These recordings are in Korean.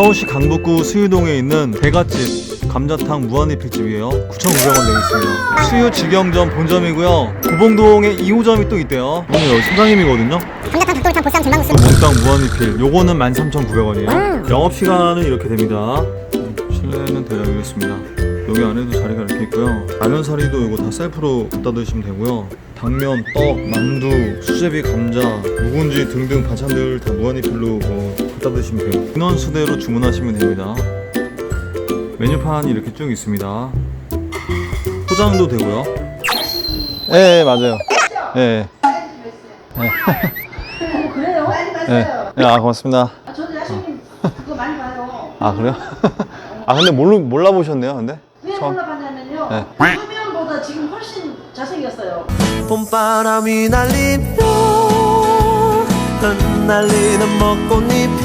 서울시 강북구 수유동에 있는 대갓집 감자탕 무한리필집이에요. 9,900원 내겠습니다. 수유 직영점 본점이고요. 고봉동에 2호점이 또 있대요. 오늘 여기 사장님이거든요. 감자탕, 닭도리탕, 보쌈, 전방국수. 몽땅 무한리필. 요거는 13,900원이에요. 영업시간은 이렇게 됩니다. 실내는 대략 이렇습니다. 여기 안에도 자리가 이렇게 있고요. 라면사리도 이거 다 셀프로 갖다 드시면 되고요. 당면, 떡, 만두, 수제비, 감자, 묵은지 등등 반찬들 다 무한리필로 갖다 드시면 돼요. 인원수대로 주문하시면 됩니다. 메뉴판이 이렇게 쭉 있습니다. 포장도 되고요. 네, 맞아요. 네. 그래요? 많이 봤어요. 네. 아, 고맙습니다. 저도 야식님 그거 많이 봐요. 아, 그래요? 아, 근데 몰라보셨네요, 근데? 왜 처음. 몰라봤냐면요. 네. 화면보다 지금 훨씬 잘생겼어요. 봄바람이 날리며 흩날리는 벚꽃잎이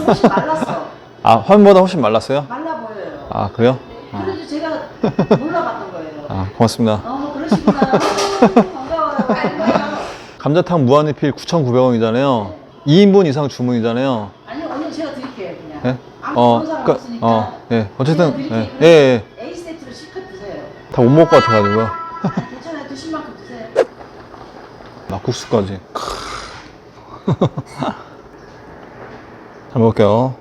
훨씬 말랐어. 아, 화면보다 훨씬 말랐어요? 말라 보여요. 아, 그래요? 그래도 제가 몰라봤던 거예요. 아, 고맙습니다. 그러시구나. 반가워요. 반가워요. 감자탕 무한리필 9,900원이잖아요. 2인분 이상 주문이잖아요. 아니요, 오늘 제가 드릴게요, 그냥. 예? 아무 사람 없으니까. 예. 어쨌든, 제가 드릴게요. 예, 예. A 세트로 실컷 드세요. 다 못 먹을 것 같아가지고요. 아니, 괜찮아요. 드실 만큼 드세요. 막국수까지. 잘 먹을게요.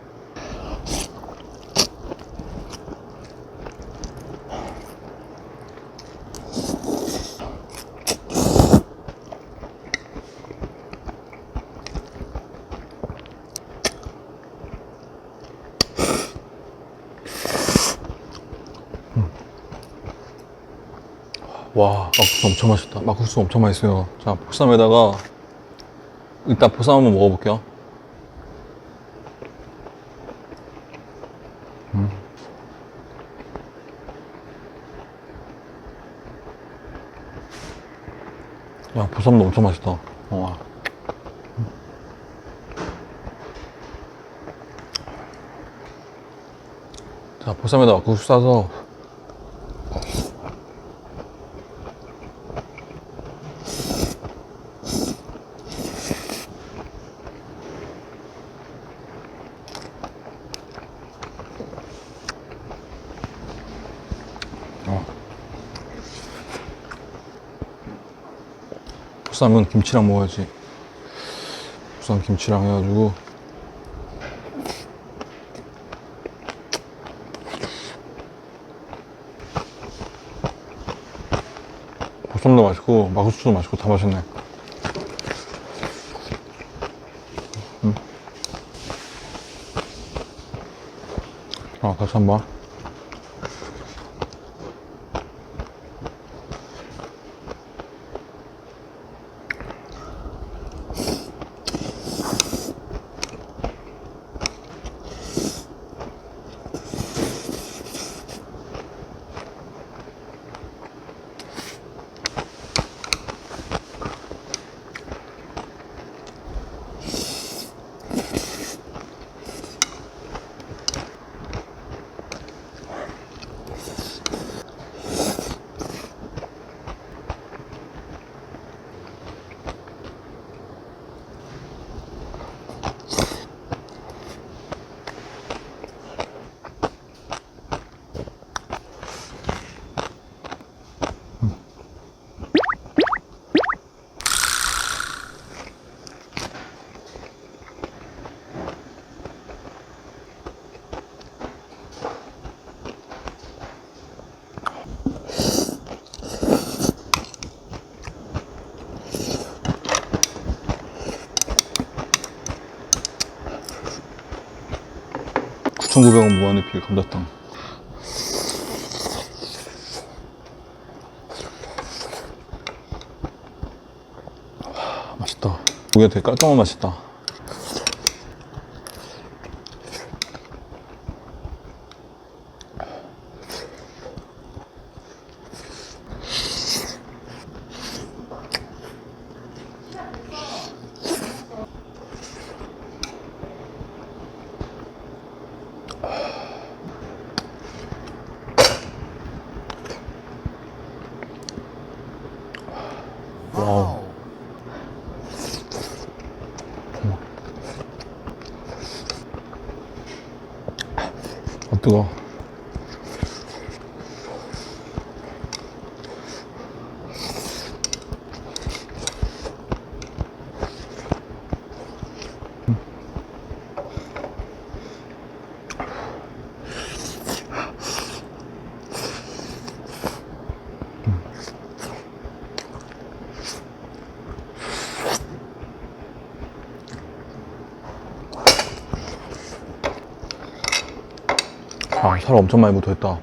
와, 막국수 엄청 맛있다. 막국수 엄청 맛있어요. 자, 보쌈에다가 일단 보쌈 한번 먹어볼게요. 야, 보쌈도 엄청 맛있다. 와. 자, 보쌈에다 막국수 싸서 보쌈은 김치랑 먹어야지. 보쌈 김치랑 해가지고 보쌈도 맛있고 막국수도 맛있고 다 맛있네. 다시 한번. (9,900원) 무한리필 감자탕. 맛있다. 이게 되게 깔끔한 맛이다. 와우. 뜨거. 아, 살 엄청 많이 묻어있다.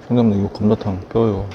청담도 이거 감자탕 뼈요.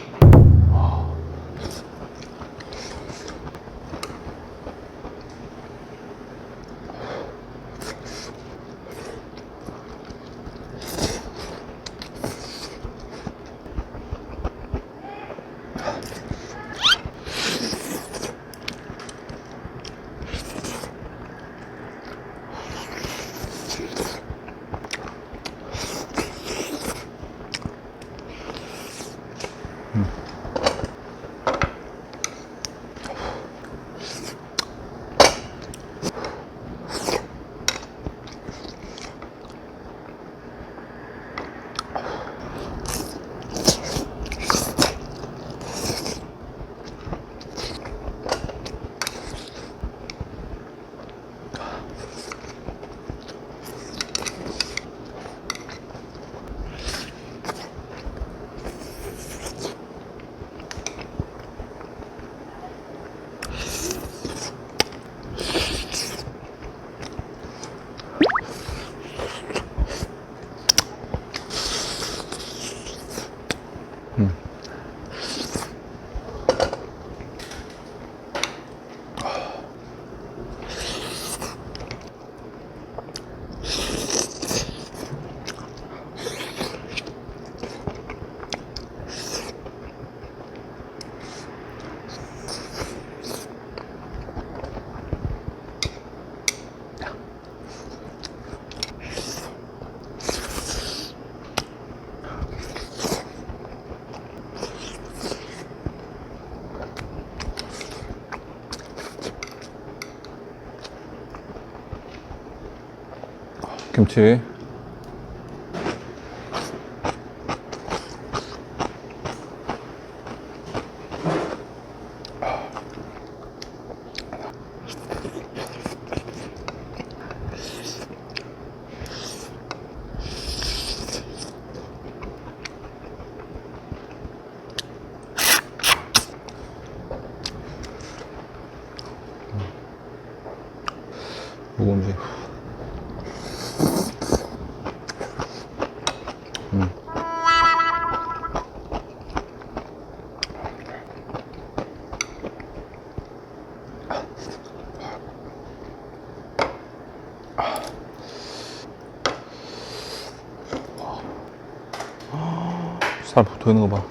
김치. 묵은지. 살 붙어 있는 거 봐.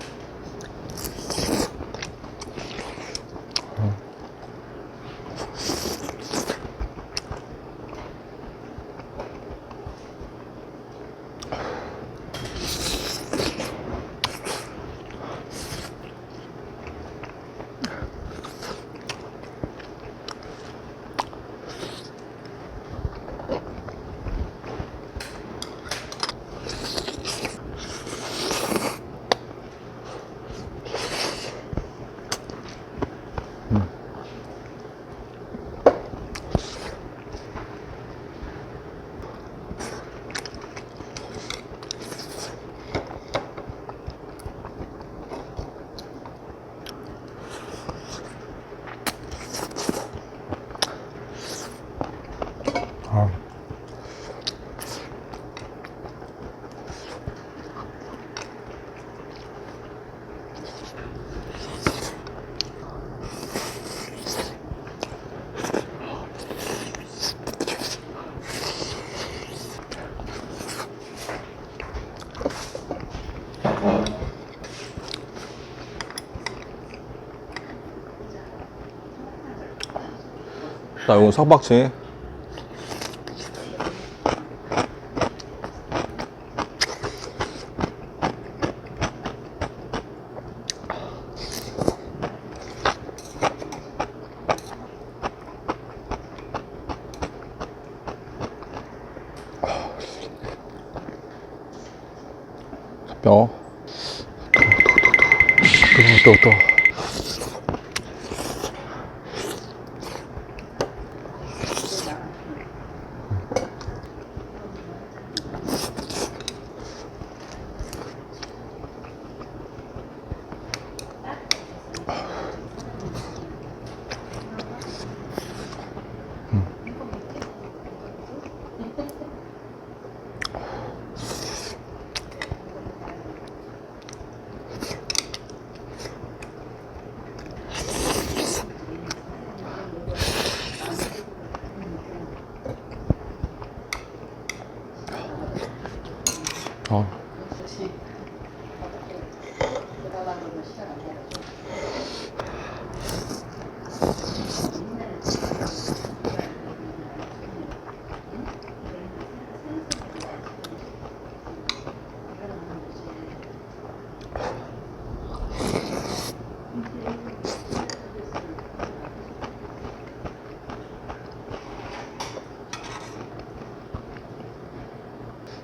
자, 이건 석박지. 뼈. 또.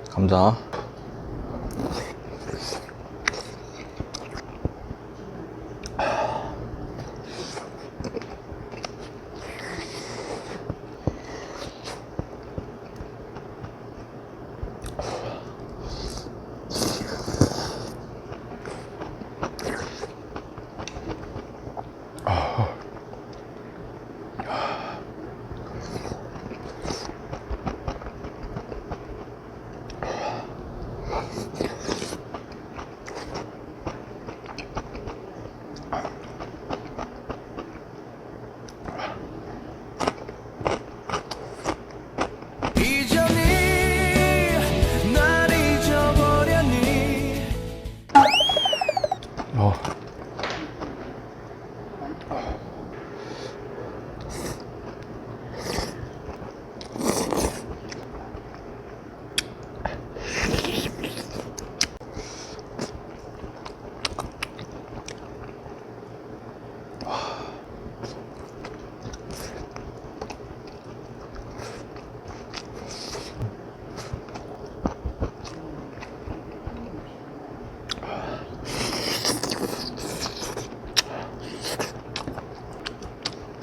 감자. 이전이 날 잊어버렸니.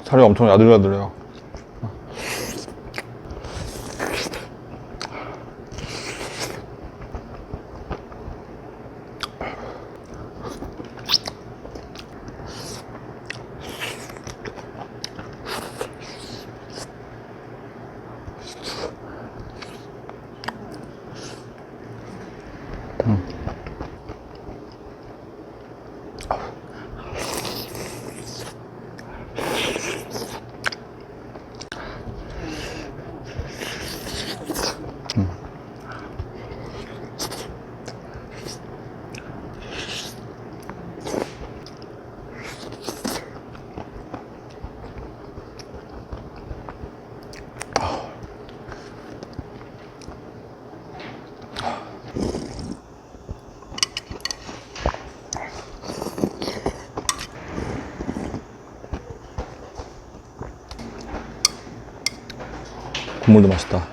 살이 엄청 야들야들해요. 국물도 맛있다.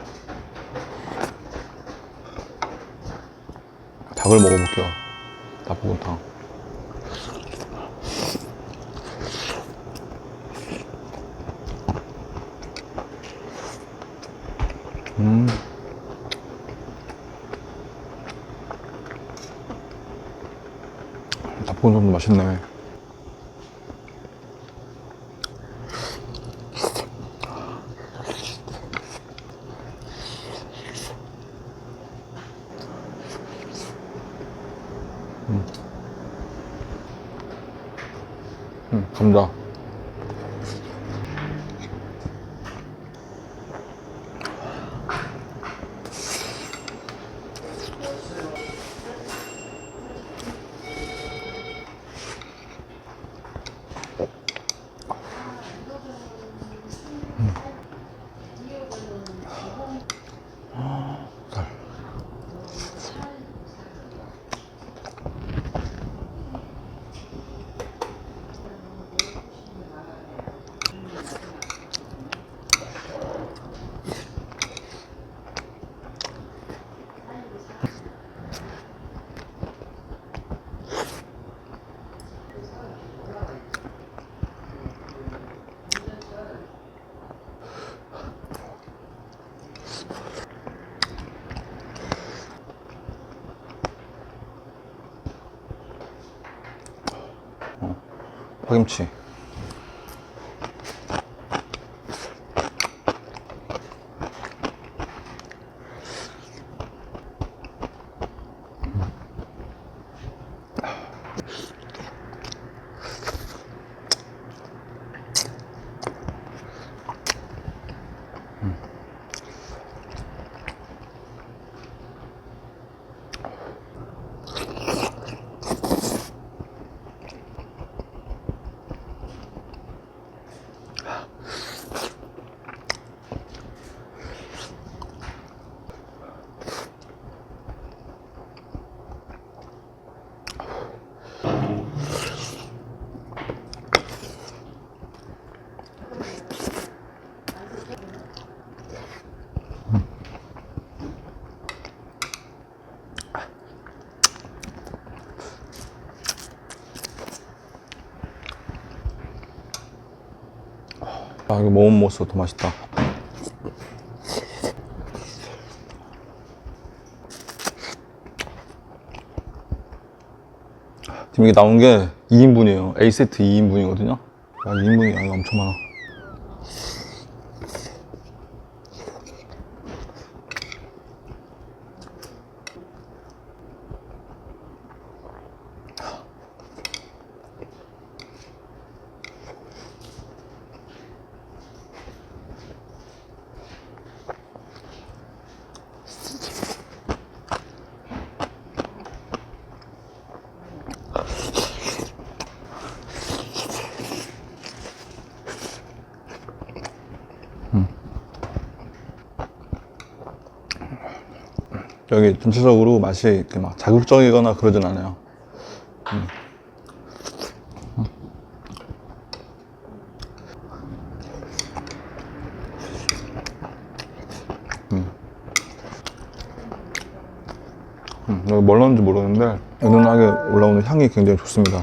닭을 먹어볼게요. 닭볶음탕. 닭볶음탕도 맛있네. 감자. 파김치. 아, 이거 뭐 먹었어 더 맛있다. 지금 이게 나온 게 2인분이에요. A세트 2인분이거든요. 야, 2인분이 양이 엄청 많아. 여기 전체적으로 맛이 이렇게 막 자극적이거나 그러진 않아요. 여기 뭘 넣었는지 모르겠는데 은은하게 올라오는 향이 굉장히 좋습니다.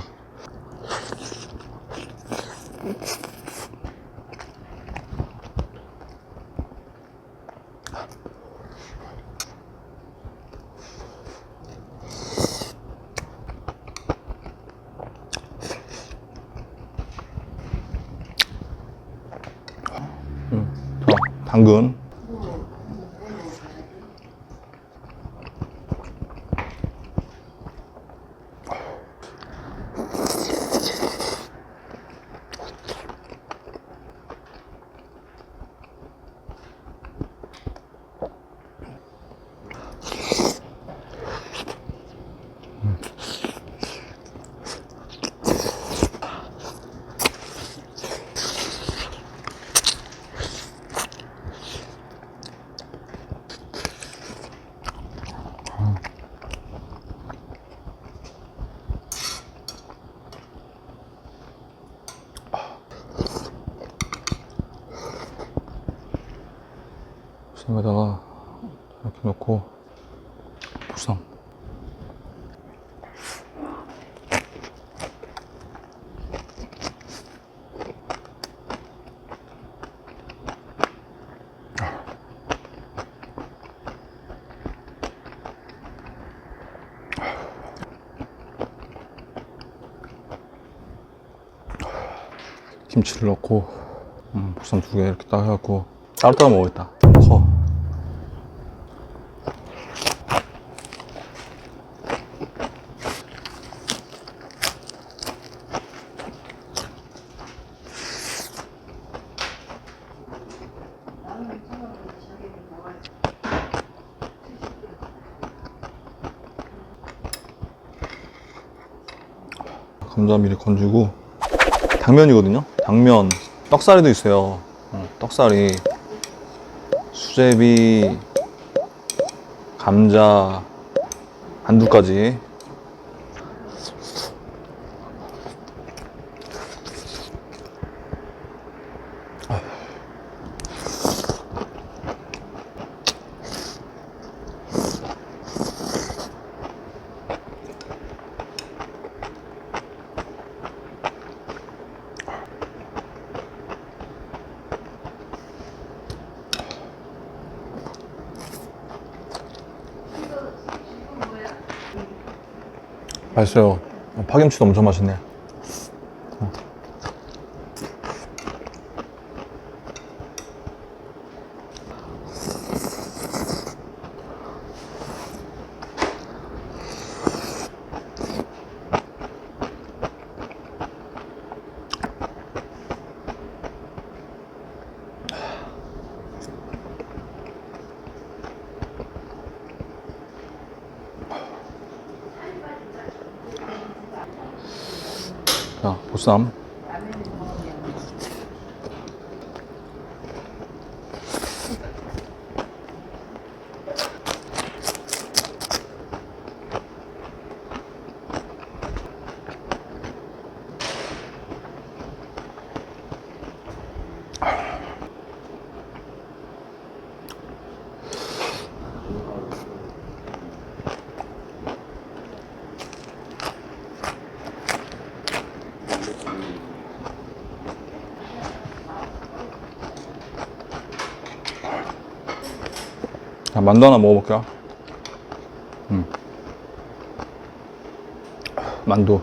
자, 당근. 여기다가 이렇게 넣고 보쌈. 김치를 넣고 보쌈 2개 이렇게 딱 해갖고 따로따로 먹어야겠다. 좀 커. 감자 미리 건지고 당면이거든요. 당면, 떡사리도 있어요. 떡사리, 수제비, 감자, 안두까지. 맛있어요. 파김치도 엄청 맛있네. 자, 보쌈. 자, 만두 하나 먹어볼게요. 만두.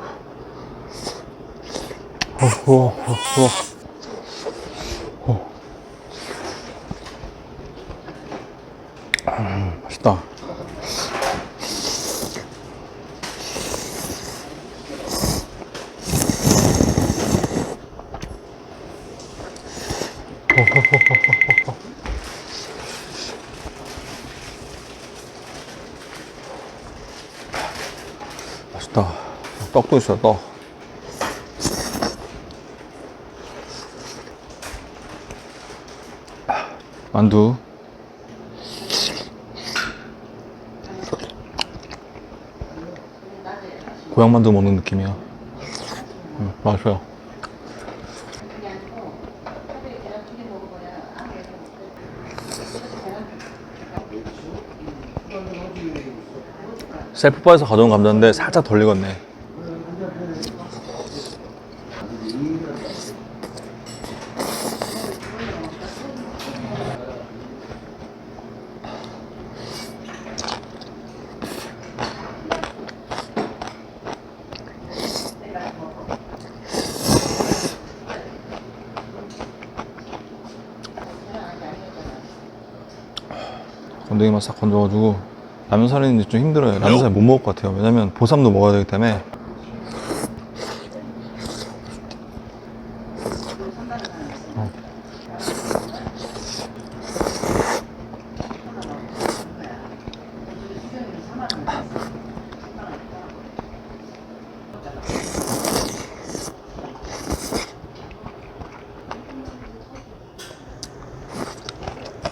맛있다. 맛있다. 떡도 있어요, 떡. 만두. 고향 만두 먹는 느낌이야. 맛있어요. 셀프바에서 가져온 감자인데 살짝 덜 익었네. 건더기만 싹 건져가지고 라면사리는 좀 힘들어요. 라면사리 못 먹을 것 같아요. 왜냐면 보쌈도 먹어야 되기 때문에.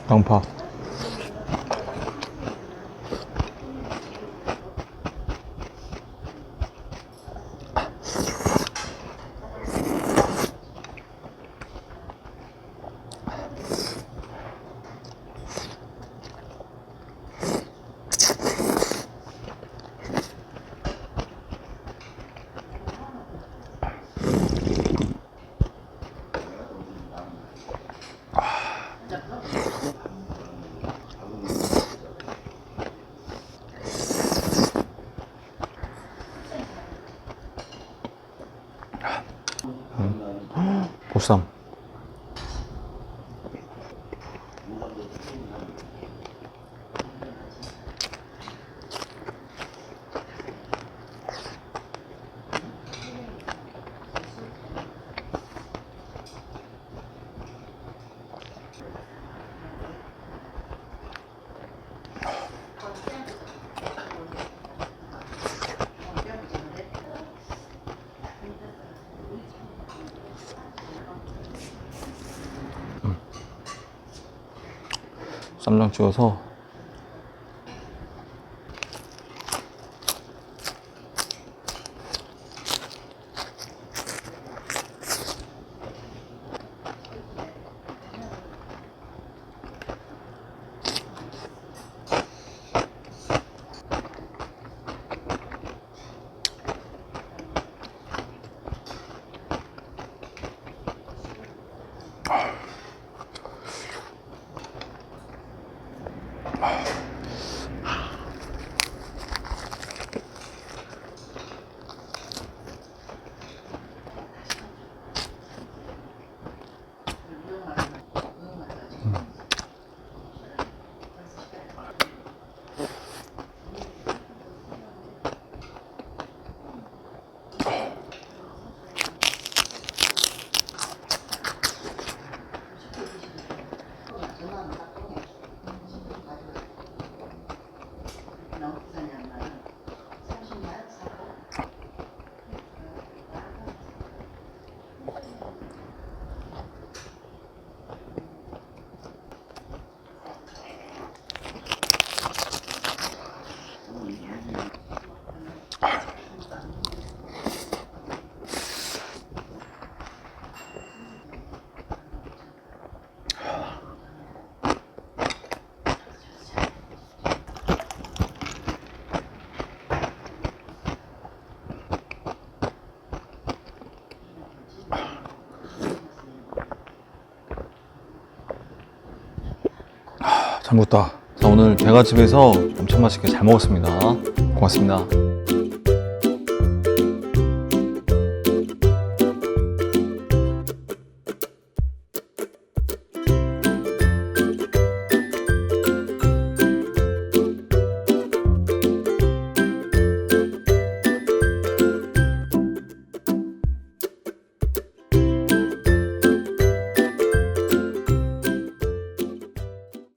양파. 보쌈. 쌈장 찍어서 잘 먹었다. 자, 오늘 배가집에서 엄청 맛있게 잘 먹었습니다. 고맙습니다.